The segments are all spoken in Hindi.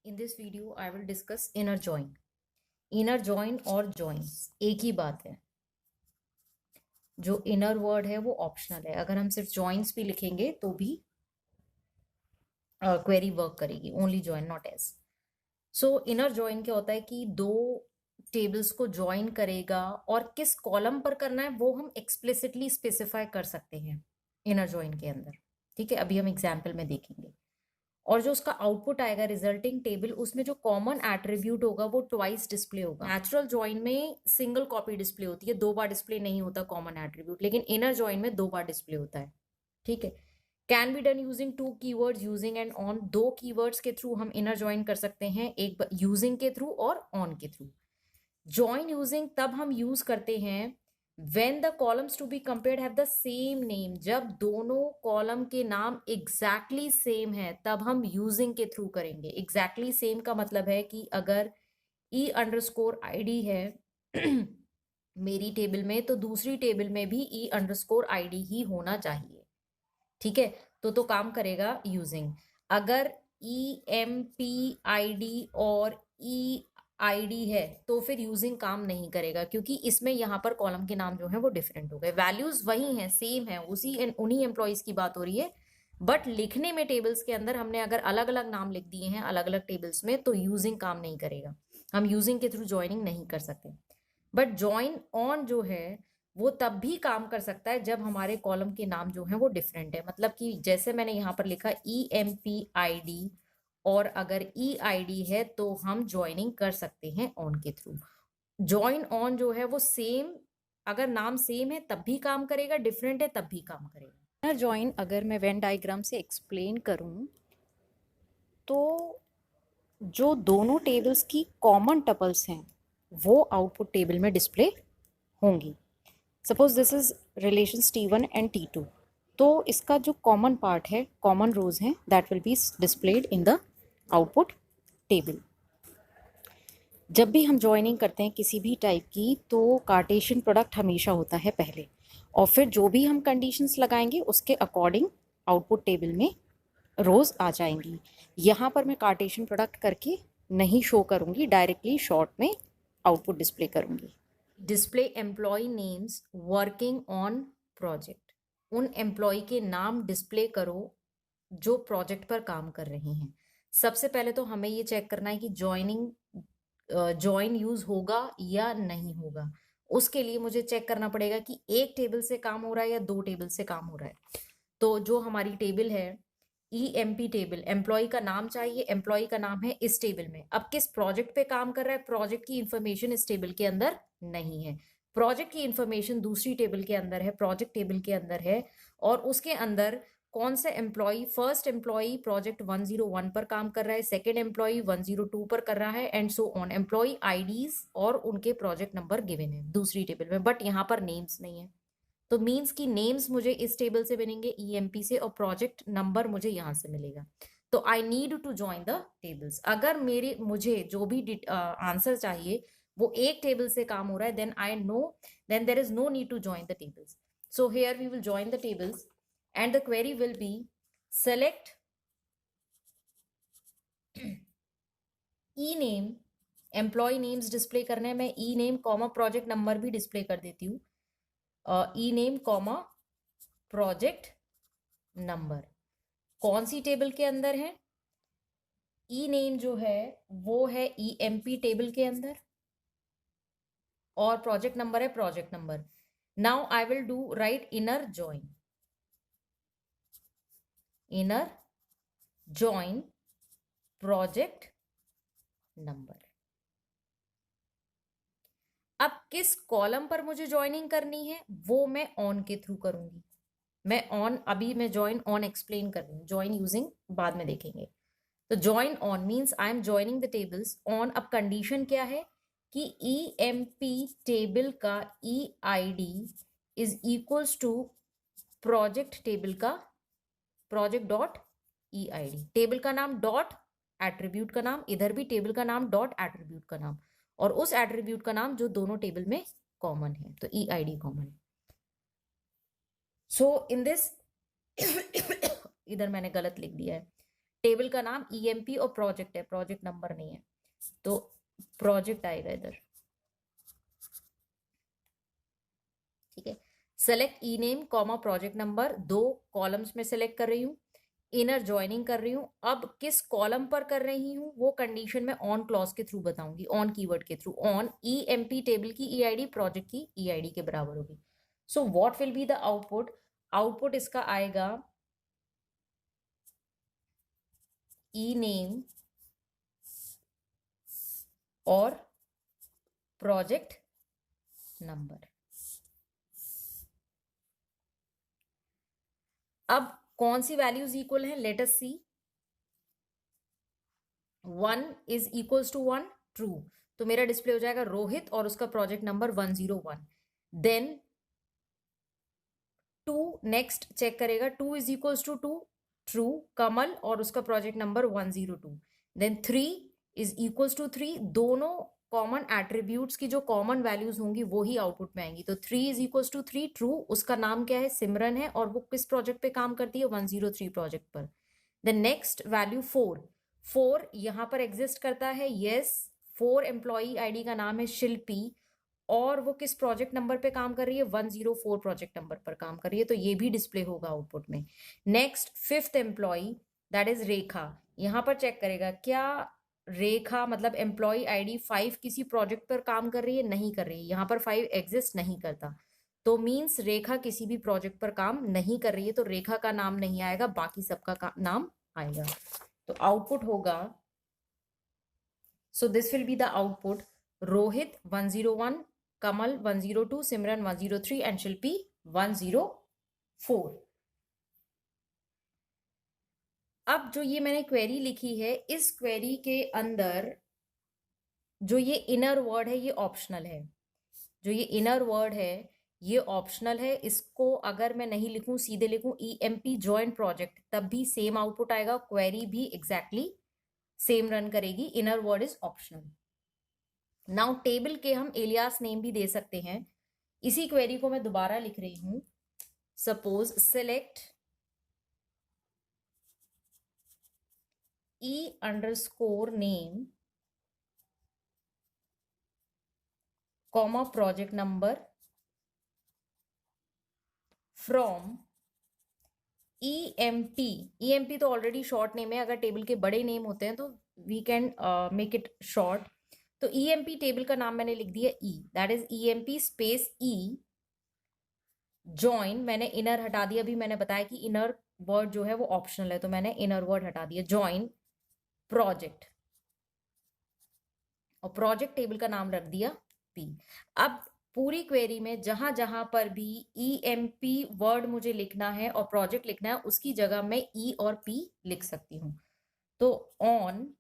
In this video, I will discuss inner join. Inner join और joins एक ही बात है. जो inner word है वो optional है. अगर हम सिर्फ joins भी लिखेंगे तो भी query work करेगी. Only join, not as. So inner join क्या होता है कि दो टेबल्स को ज्वाइन करेगा और किस कॉलम पर करना है वो हम एक्सप्लिसिटली स्पेसिफाई कर सकते हैं इनर जॉइन के अंदर. ठीक है, अभी हम एग्जाम्पल में देखेंगे. और जो उसका आउटपुट आएगा रिजल्टिंग टेबल, उसमें जो कॉमन एट्रीब्यूट होगा वो ट्वाइस डिस्प्ले होगा. नेचुरल जॉइन में सिंगल कॉपी डिस्प्ले होती है, दो बार डिस्प्ले नहीं होता कॉमन एट्रीब्यूट, लेकिन इनर जॉइन में दो बार डिस्प्ले होता है. ठीक है. Can be done using two keywords using and on. दो कीवर्ड्स के थ्रू हम इनर जॉइन कर सकते हैं, एक यूजिंग के थ्रू और ऑन के थ्रू. जॉइन यूजिंग तब हम यूज करते हैं when the columns to be compared have the same name. जब दोनों कॉलम के नाम exactly same है तब हम using के थ्रू करेंगे. exactly same का मतलब है कि अगर e_id है मेरी टेबल में तो दूसरी टेबल में भी e_id ही होना चाहिए. ठीक है, तो काम करेगा यूजिंग. अगर empid और id है तो फिर यूजिंग काम नहीं करेगा, क्योंकि इसमें यहाँ पर कॉलम के नाम जो है वो डिफरेंट हो गए. वैल्यूज वही हैं, सेम है, उन्हीं एम्प्लॉयज की बात हो रही है, बट लिखने में टेबल्स के अंदर हमने अगर अलग अलग नाम लिख दिए हैं अलग अलग टेबल्स में तो यूजिंग काम नहीं करेगा. हम यूजिंग के थ्रू ज्वाइनिंग नहीं कर सकते. बट ज्वाइन ऑन जो है वो तब भी काम कर सकता है जब हमारे कॉलम के नाम जो है वो डिफरेंट है. मतलब कि जैसे मैंने यहाँ पर लिखा empid और अगर eid है तो हम ज्वाइनिंग कर सकते हैं ऑन के थ्रू. ज्वाइन ऑन जो है वो सेम, अगर नाम सेम है तब भी काम करेगा, डिफरेंट है तब भी काम करेगा. ज्वाइन अगर मैं वेन डायग्राम से एक्सप्लेन करूं तो जो दोनों टेबल्स की कॉमन टपल्स हैं वो आउटपुट टेबल में डिस्प्ले होंगी. Suppose this is relations T1 and T2, तो इसका जो कॉमन पार्ट है, कॉमन रोज हैं, that will be displayed in the output table. जब भी हम ज्वाइनिंग करते हैं किसी भी टाइप की तो कार्टेशियन प्रोडक्ट हमेशा होता है पहले, और फिर जो भी हम कंडीशंस लगाएंगे उसके अकॉर्डिंग आउटपुट टेबल में रोज आ जाएंगी. यहाँ पर मैं कार्टेशियन प्रोडक्ट करके नहीं शो करूँगी, डायरेक्टली शॉर्ट में आउटपुट डिस्प्ले करूँगी. Display employee names working on project. उन एम्प्लॉय के नाम डिस्प्ले करो जो प्रोजेक्ट पर काम कर रहे हैं. सबसे पहले तो हमें ये चेक करना है कि ज्वाइन यूज होगा या नहीं होगा. उसके लिए मुझे चेक करना पड़ेगा कि एक टेबल से काम हो रहा है या दो टेबल से काम हो रहा है. तो जो हमारी टेबल है EMP टेबल, एम्प्लॉय का नाम चाहिए, एम्प्लॉय का नाम है इस टेबल में. अब किस प्रोजेक्ट पे काम कर रहा है, प्रोजेक्ट की इंफॉर्मेशन इस टेबल के अंदर नहीं है. प्रोजेक्ट की इंफॉर्मेशन दूसरी टेबल के अंदर है, प्रोजेक्ट टेबल के अंदर है, और उसके अंदर कौन सा एम्प्लॉय, फर्स्ट एम्प्लॉय प्रोजेक्ट 101 पर काम कर रहा है, सेकेंड एम्प्लॉय 102 पर कर रहा है, and so on. Employee IDs और उनके प्रोजेक्ट नंबर गिवन है दूसरी टेबल में, बट यहाँ पर नेम्स नहीं है. तो मीन्स की नेम्स मुझे इस टेबल से मिलेंगे EMP से, और प्रोजेक्ट नंबर मुझे यहाँ से मिलेगा. तो I need to join the tables. अगर मुझे जो भी आंसर चाहिए वो एक टेबल से काम हो रहा है, then there is no need to join the tables. So here we will join the tables and the query will be select e-name. Employee names display करने में e-name कॉमा प्रोजेक्ट नंबर भी डिस्प्ले कर देती हूँ. e-name कॉमा प्रोजेक्ट नंबर कौन सी टेबल के अंदर है? e-name जो है वो है EMP टेबल के अंदर, और प्रोजेक्ट नंबर है project number. Now I will do right inner join project number. अब किस कॉलम पर मुझे ज्वाइनिंग करनी है वो मैं ऑन के थ्रू करूंगी. अभी मैं ज्वाइन ऑन एक्सप्लेन कर रही हूँ, ज्वाइन यूजिंग बाद में देखेंगे. तो join on means I am joining the tables on. अब कंडीशन क्या है कि EMP टेबल का EID is equals to project table का प्रोजेक्ट डॉट EID. टेबल का नाम डॉट एट्रीब्यूट का नाम, इधर भी टेबल का नाम डॉट एट्रीब्यूट का नाम, और उस एट्रीब्यूट का नाम जो दोनों टेबल में कॉमन है, तो EID कॉमन है. सो इन दिस इधर मैंने गलत लिख दिया है. टेबल का नाम ईएमपी और प्रोजेक्ट है, प्रोजेक्ट नंबर नहीं है, तो प्रोजेक्ट आएगा इधर। ठीक है, सेलेक्ट ई नेम कॉमा प्रोजेक्ट नंबर, दो कॉलम्स में सेलेक्ट कर रही हूँ, इनर ज्वाइनिंग कर रही हूँ। अब किस कॉलम पर कर रही हूँ वो कंडीशन में ऑन क्लॉज के थ्रू बताऊंगी, ऑन कीवर्ड के थ्रू। ऑन ईएमपी टेबल की ईआईडी प्रोजेक्ट की ईआईडी के बराबर होगी। So what will be the output? Output इसका आएगा ई नेम और प्रोजेक्ट नंबर। अब कौन सी वैल्यूज इक्वल है, let us see. 1 is equals to 1, true, तो मेरा डिस्प्ले हो जाएगा रोहित और उसका project number 101। Then 2 next check करेगा, 2 is equals to 2, true, Kamal और उसका project number 102। Then 3 is equals to 3, दोनों कॉमन एट्रीब्यूट्स की जो कॉमन वैल्यूज होंगी वो ही आउटपुट में आएंगी। तो 3 इज इक्वल्स टू 3, ट्रू, उसका नाम क्या है, सिमरन है, और वो किस प्रोजेक्ट पे काम करती है, 103 प्रोजेक्ट पर। देन नेक्स्ट वैल्यू 4, 4 यहां पर एग्जिस्ट करता है, यस, 4 एम्प्लॉई आईडी का नाम है शिल्पी, और वो किस प्रोजेक्ट नंबर पे काम कर रही है, 104 प्रोजेक्ट नंबर पर काम कर रही है, तो ये भी डिस्प्ले होगा आउटपुट में। Next 5th employee that is Rekha, यहां पर चेक करेगा क्या रेखा मतलब एम्प्लॉय आईडी 5 किसी प्रोजेक्ट पर काम कर रही है, नहीं कर रही है, यहाँ पर 5 एग्जिस्ट नहीं करता, तो मीन्स रेखा किसी भी प्रोजेक्ट पर काम नहीं कर रही है, तो रेखा का नाम नहीं आएगा, बाकी सबका नाम आएगा। तो आउटपुट होगा, so this will be the output, Rohit 101, Kamal 102, Simran 103 and Shilpi 104। अब जो ये मैंने क्वेरी लिखी है, इस क्वेरी के अंदर जो ये इनर वर्ड है ये ऑप्शनल है, जो ये इनर वर्ड है ये ऑप्शनल है, इसको अगर मैं नहीं लिखूं सीधे लिखूं ईएमपी जॉइंट प्रोजेक्ट तब भी सेम आउटपुट आएगा, क्वेरी भी एग्जैक्टली सेम रन करेगी, inner word is optional. Now table के हम एलियास नेम भी दे सकते हैं, इसी क्वेरी को मैं दोबारा लिख रही हूं, suppose select E_name comma project number from EMP तो ऑलरेडी शॉर्ट नेम है, अगर टेबल के बड़े नेम होते हैं तो we can make it short, तो EMP टेबल का नाम मैंने लिख दिया E, that is EMP space E, join, मैंने इनर हटा दिया, अभी मैंने बताया कि इनर वर्ड जो है वो ऑप्शनल है, तो मैंने इनर वर्ड हटा दिया, जॉइन प्रोजेक्ट, और प्रोजेक्ट टेबल का नाम रख दिया P। अब पूरी क्वेरी में जहां जहां पर भी EMP वर्ड मुझे लिखना है और प्रोजेक्ट लिखना है, उसकी जगह मैं E और P लिख सकती हूं। तो ऑन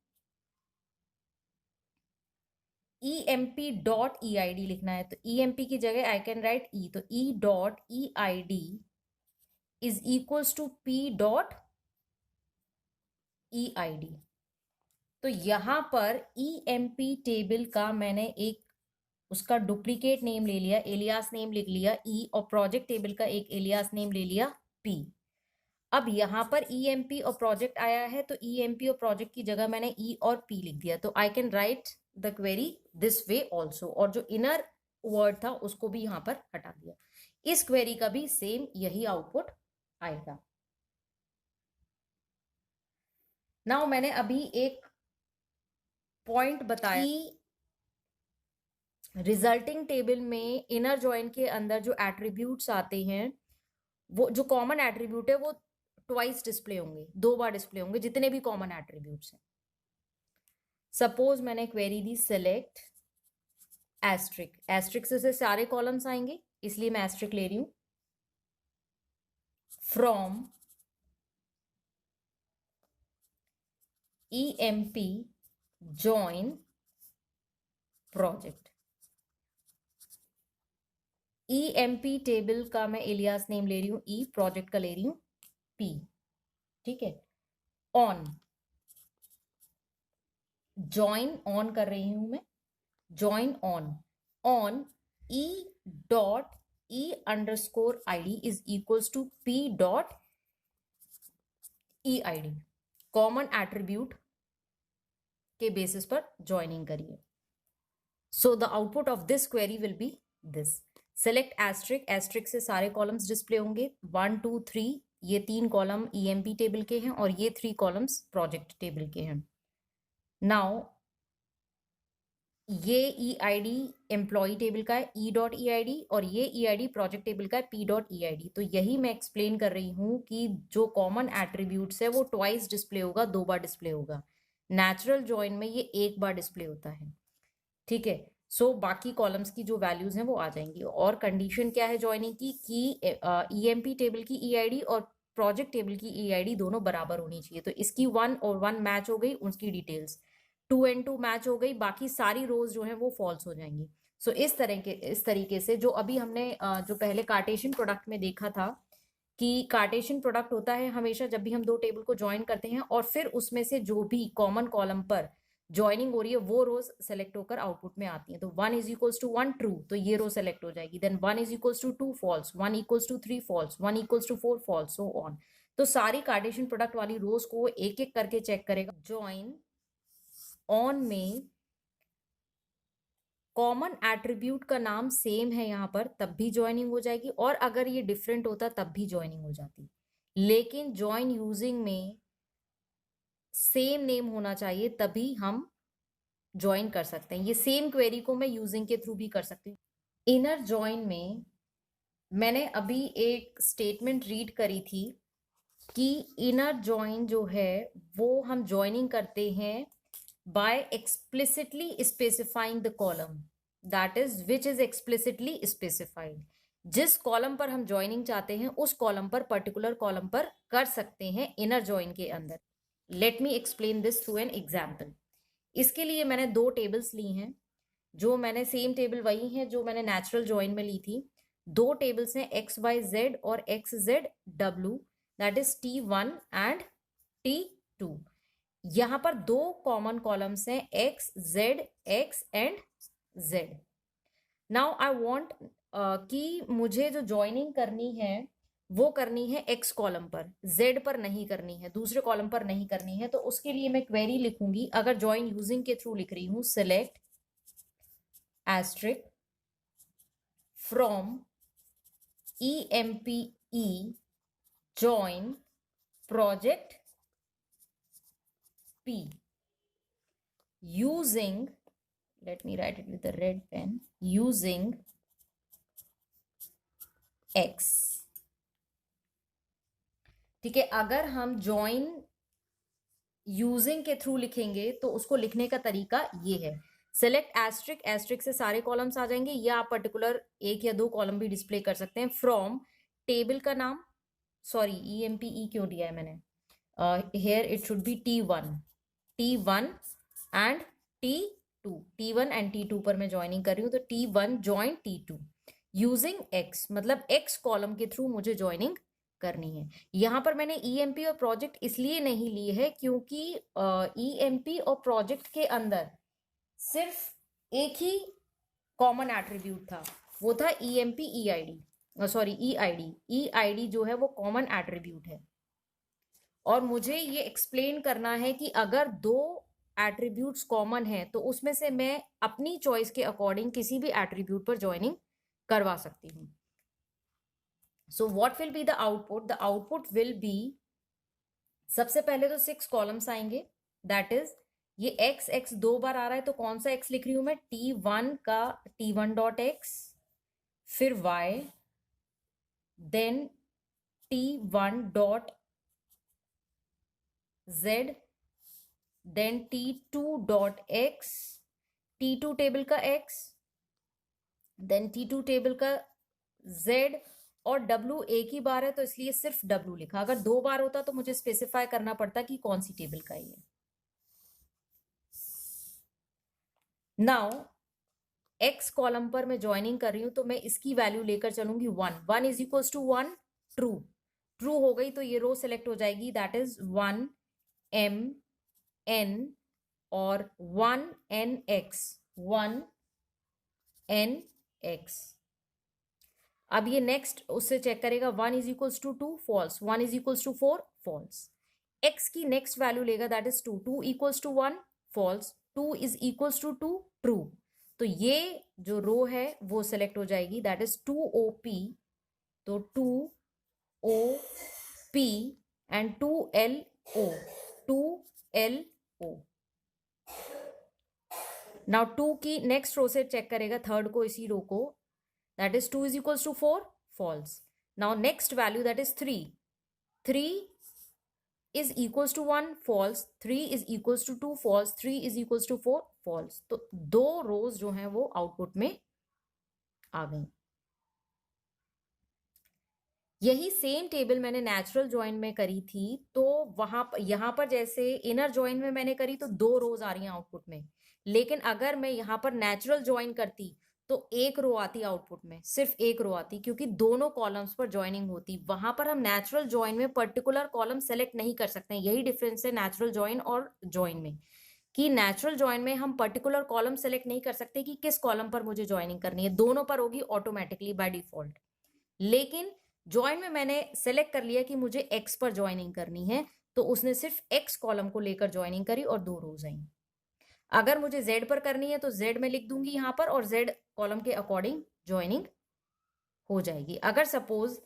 EMP.EID लिखना है, तो EMP की जगह आई कैन राइट E, तो E.EID is equals to P.EID। तो यहां पर EMP टेबल का मैंने एक उसका डुप्लीकेट नेम ले लिया, एलियास नेम लिख लिया E, और प्रोजेक्ट टेबल का एक एलियास नेम ले लिया P। अब यहां पर EMP और प्रोजेक्ट आया है, तो EMP और प्रोजेक्ट की जगह मैंने E और P लिख दिया, तो I can write the query this way also, और जो इनर वर्ड था उसको भी यहां पर हटा दिया। इस क्वेरी का भी सेम यही आउटपुट आएगा। नाउ मैंने अभी एक पॉइंट बताया कि रिजल्टिंग टेबल में इनर जॉइन के अंदर जो एट्रीब्यूट्स आते हैं, वो जो कॉमन एट्रीब्यूट है वो ट्वाइस डिस्प्ले होंगे, 2 बार डिस्प्ले होंगे, जितने भी कॉमन एट्रीब्यूट्स हैं। सपोज मैंने क्वेरी दी सेलेक्ट एस्ट्रिक, एस्ट्रिक से सारे कॉलम्स आएंगे, इसलिए मैं एस्ट्रिक ले रही हूं, from EMP join project. EMP table का मैं एलियास नेम ले रही हूं E, प्रोजेक्ट का ले रही हूं P, ठीक है। ऑन जॉइन ऑन कर रही हूं मैं, join on E.E_ID is equals to P.EID। Common attribute के बेसिस पर ज्वाइनिंग करिए. So the output of this query will be this. Select asterisk. Asterisk से सारे कॉलम्स डिस्प्ले होंगे. 1 2 3 ये 3 कॉलम ईएमपी टेबल के हैं और ये 3 कॉलम्स प्रोजेक्ट टेबल के हैं. नाउ ये ई आई डी एम्प्लॉय टेबल का है E dot E I D, और ये ई आई डी प्रोजेक्ट टेबल का है P dot E I D. तो यही मैं एक्सप्लेन कर रही हूँ कि जो कॉमन एट्रीब्यूट्स है वो ट्वाइस डिस्प्ले होगा, 2 बार डिस्प्ले होगा. नेचुरल जॉइन में ये 1 बार डिस्प्ले होता है. ठीक है. सो बाकी कॉलम्स की जो वैल्यूज हैं वो आ जाएंगी. और कंडीशन क्या है ज्वाइनिंग की कि ईएमपी टेबल की ई आई डी और प्रोजेक्ट टेबल की ई आई डी दोनों बराबर होनी चाहिए. तो इसकी 1 और 1 मैच हो गई, उसकी डिटेल्स 2 and 2 मैच हो गई, बाकी सारी रोज जो है वो फॉल्स हो जाएंगी. सो इस तरीके से जो अभी हमने जो पहले कार्टेशियन प्रोडक्ट में देखा था कि कार्टेशियन प्रोडक्ट होता है हमेशा जब भी हम 2 टेबल को ज्वाइन करते हैं और फिर उसमें से जो भी कॉमन कॉलम पर ज्वाइनिंग हो रही है वो रोज सेलेक्ट होकर आउटपुट में आती है. तो 1 इज इक्वल्स टू 1 ट्रू, तो ये रो सेलेक्ट हो जाएगी. Then 1 is equals to 2 false, 1 equals to 3 false, 1 equals to 4 false, so on. तो सारी कार्टेशियन प्रोडक्ट वाली रोज को एक एक करके चेक करेगा. ज्वाइन ऑन में कॉमन एट्रीब्यूट का नाम सेम है यहाँ पर तब भी ज्वाइनिंग हो जाएगी, और अगर ये डिफरेंट होता तब भी ज्वाइनिंग हो जाती. लेकिन ज्वाइन यूजिंग में सेम नेम होना चाहिए तभी हम ज्वाइन कर सकते हैं. ये सेम क्वेरी को मैं यूजिंग के थ्रू भी कर सकती हूँ. इनर ज्वाइन में मैंने अभी एक स्टेटमेंट रीड करी थी कि इनर ज्वाइन जो है वो हम ज्वाइनिंग करते हैं by explicitly specifying the column, that is which is explicitly specified. जिस कॉलम पर हम ज्वाइनिंग चाहते हैं उस कॉलम पर पर्टिकुलर कॉलम पर कर सकते हैं इनर ज्वाइन के अंदर. Let me explain this through an example. इसके लिए मैंने 2 टेबल्स ली हैं, जो मैंने सेम टेबल वही है जो मैंने नेचुरल ज्वाइन में ली थी. 2 टेबल्स हैं एक्स वाई जेड और x Z W, that is T1 and T2. यहां पर 2 कॉमन कॉलम्स हैं x Z x and Z. Now I want कि मुझे जो ज्वाइनिंग करनी है वो करनी है एक्स कॉलम पर, जेड पर नहीं करनी है, दूसरे कॉलम पर नहीं करनी है. तो उसके लिए मैं क्वेरी लिखूंगी, अगर ज्वाइन यूजिंग के थ्रू लिख रही हूं, select asterisk from EMPE join project P using, let me write it with a red pen, using X. ठीक है. अगर हम join यूजिंग के थ्रू लिखेंगे तो उसको लिखने का तरीका ये है. Select asterisk. एस्ट्रिक से सारे कॉलम्स आ जाएंगे, या आप पर्टिकुलर 1 या 2 कॉलम भी डिस्प्ले कर सकते हैं. फ्रॉम टेबल का नाम, सॉरी EMPE क्यों दिया है मैंने, here it should be T1 and T2. T1 and T2 पर मैं ज्वाइनिंग कर रही हूँ, तो T1 join T2 using X, मतलब X कॉलम के थ्रू मुझे ज्वाइनिंग करनी है. यहाँ पर मैंने EMP और प्रोजेक्ट इसलिए नहीं ली है क्योंकि EMP और प्रोजेक्ट के अंदर सिर्फ एक ही कॉमन एट्रीब्यूट था, वो था EMP EID, सॉरी EID जो है वो कॉमन एट्रीब्यूट है. और मुझे ये एक्सप्लेन करना है कि अगर 2 एट्रीब्यूट्स कॉमन हैं तो उसमें से मैं अपनी चॉइस के अकॉर्डिंग किसी भी एट्रीब्यूट पर ज्वाइनिंग करवा सकती हूँ. सो what will be the output? The output will be, सबसे पहले तो 6 कॉलम्स आएंगे, दैट इज ये x 2 बार आ रहा है तो कौन सा x लिख रही हूं मैं, T1 का T1 डॉट x, फिर y, then T1 dot z, then T2 dot x, T2 table का x, देन T2 टेबल का z, और W एक ही बार है तो इसलिए सिर्फ W लिखा. अगर 2 बार होता तो मुझे स्पेसिफाई करना पड़ता कि कौन सी टेबल का ये. नाउ X कॉलम पर मैं ज्वाइनिंग कर रही हूं तो मैं इसकी वैल्यू लेकर चलूंगी 1 इज इक्वल्स टू 1 ट्रू हो गई तो ये रो सेलेक्ट हो जाएगी, दैट इज 1 M N और 1 N X. अब ये नेक्स्ट उससे चेक करेगा, 1 is equals to 2 false, 1 is equals to 4 false. x की नेक्स्ट वैल्यू लेगा that is 2, 2 equals to 1 false, 2 is equals to 2 true. तो ये जो रो है वो सिलेक्ट हो जाएगी दैट इज 2OP, तो 2OP and 2LO, 2LO। Now 2 की नेक्स्ट रो से चेक करेगा थर्ड को, इसी रो को, that is 2 is equals to 4 false. Now next value that is 3, 3 is equals to 1 false, 3 is equals to 2 false, 3 is equals to 4 false। तो दो रोज जो हैं वो आउटपुट में आ गई। यही सेम टेबल मैंने नेचुरल जॉइन में करी थी, तो वहां यहां पर जैसे इनर जॉइन में मैंने करी तो दो रोज आ रही हैं आउटपुट में, लेकिन अगर मैं यहां पर नेचुरल जॉइन करती तो एक रो आती आउटपुट में, सिर्फ एक रो आती, क्योंकि दोनों कॉलम्स पर ज्वाइनिंग होती। वहां पर हम नेचुरल जॉइन में पर्टिकुलर कॉलम सेलेक्ट नहीं कर सकते हैं। यही डिफरेंस है नेचुरल जॉइन और जॉइन में, कि नेचुरल जॉइन में हम पर्टिकुलर कॉलम सेलेक्ट नहीं कर सकते कि किस कॉलम पर मुझे ज्वाइनिंग करनी है, दोनों पर होगी ऑटोमेटिकली बाय डिफॉल्ट। लेकिन जॉइन में मैंने सेलेक्ट कर लिया कि मुझे एक्स पर ज्वाइनिंग करनी है, तो उसने सिर्फ एक्स कॉलम को लेकर ज्वाइनिंग करी और दो रोज आई। अगर मुझे जेड पर करनी है तो जेड में लिख दूंगी यहां पर, और जेड कॉलम के अकॉर्डिंग ज्वाइनिंग हो जाएगी। अगर सपोज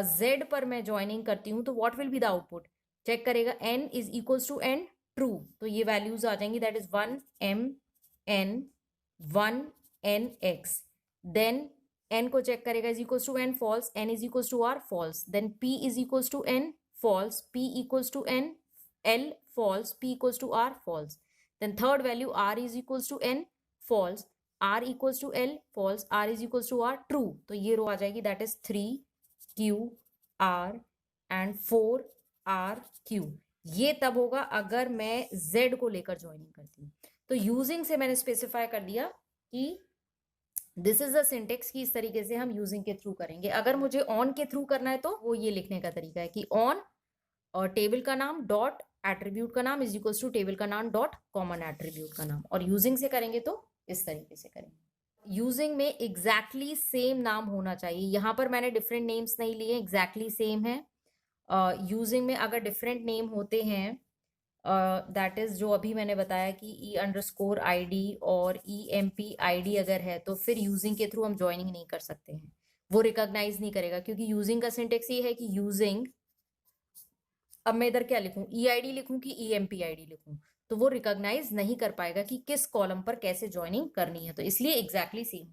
जेड पर मैं ज्वाइनिंग करती हूं तो what will be the output, check करेगा n is equals to n true, तो ये वैल्यूज आ जाएंगी that is 1m n 1nx। Then n को चेक करेगा is equals to n false, n is equals to r false, then p is equals to n false, p equals to n l false, p equals r false. Then third value r is equals to n false, r equals to l false, r is equals to r true। तो ये रो आ जाएगी that is 3q r and 4rq। ये तब होगा अगर मैं z को लेकर ज्वाइनिंग करती हूँ। तो यूजिंग से मैंने स्पेसिफाई कर दिया कि दिस इज द सिंटेक्स की इस तरीके से हम यूजिंग के थ्रू करेंगे। अगर मुझे ऑन के थ्रू करना है तो वो ये लिखने का तरीका है कि ऑन और टेबल का नाम डॉट एट्रीब्यूट का नाम इज इक्वल्स टू टेबल का नाम डॉट कॉमन एट्रीब्यूट का नाम। और यूजिंग से करेंगे तो इस तरीके से करेंगे। यूजिंग में एग्जैक्टली सेम नाम होना चाहिए। यहां पर मैंने डिफरेंट नेम्स नहीं लिए, एग्जैक्टली सेम है। यूजिंग में अगर डिफरेंट नेम होते हैं दैट इज जो अभी मैंने बताया कि e_id और empid अगर है तो फिर यूजिंग के थ्रू हम ज्वाइनिंग नहीं कर सकते हैं, वो रिकॉग्नाइज नहीं करेगा, क्योंकि यूजिंग का सिंटेक्स ये है कि यूजिंग, अब मैं इधर क्या लिखूं, EID लिखूं कि EMPID लिखूं, तो वो रिकॉग्नाइज नहीं कर पाएगा कि किस कॉलम पर कैसे ज्वाइनिंग करनी है। तो इसलिए एग्जैक्टली सेम